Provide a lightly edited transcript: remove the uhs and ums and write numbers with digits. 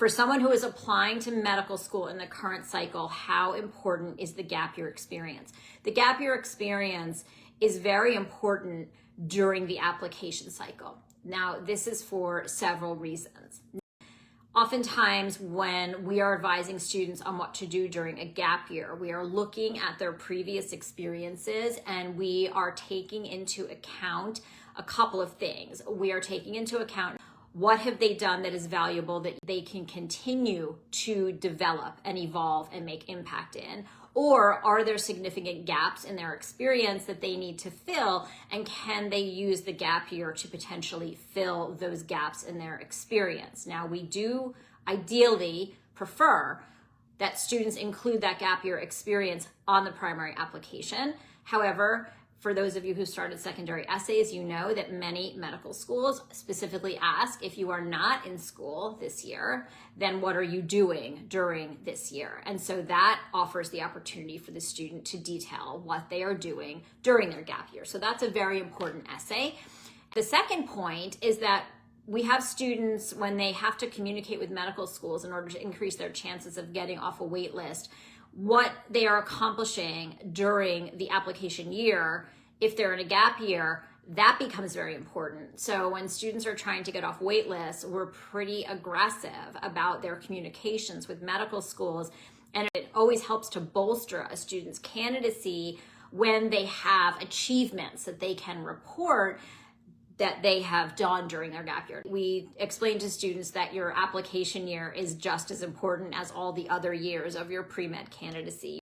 For someone who is applying to medical school in the current cycle, how important is the gap year experience? The gap year experience is very important during the application cycle. Now, this is for several reasons. Oftentimes, when we are advising students on what to do during a gap year, we are looking at their previous experiences and we are taking into account a couple of things. We are taking into account what have they done that is valuable that they can continue to develop and evolve and make impact in? Or are there significant gaps in their experience that they need to fill, and can they use the gap year to potentially fill those gaps in their experience? Now, we do ideally prefer that students include that gap year experience on the primary application. However, for those of you who started secondary essays, you know that many medical schools specifically ask, if you are not in school this year, then what are you doing during this year? And so that offers the opportunity for the student to detail what they are doing during their gap year. So that's a very important essay. The second point is that we have students, when they have to communicate with medical schools in order to increase their chances of getting off a wait list, what they are accomplishing during the application year. If they're in a gap year, that becomes very important. So when students are trying to get off wait lists, we're pretty aggressive about their communications with medical schools. And it always helps to bolster a student's candidacy when they have achievements that they can report that they have done during their gap year. We explain to students that your application year is just as important as all the other years of your pre-med candidacy.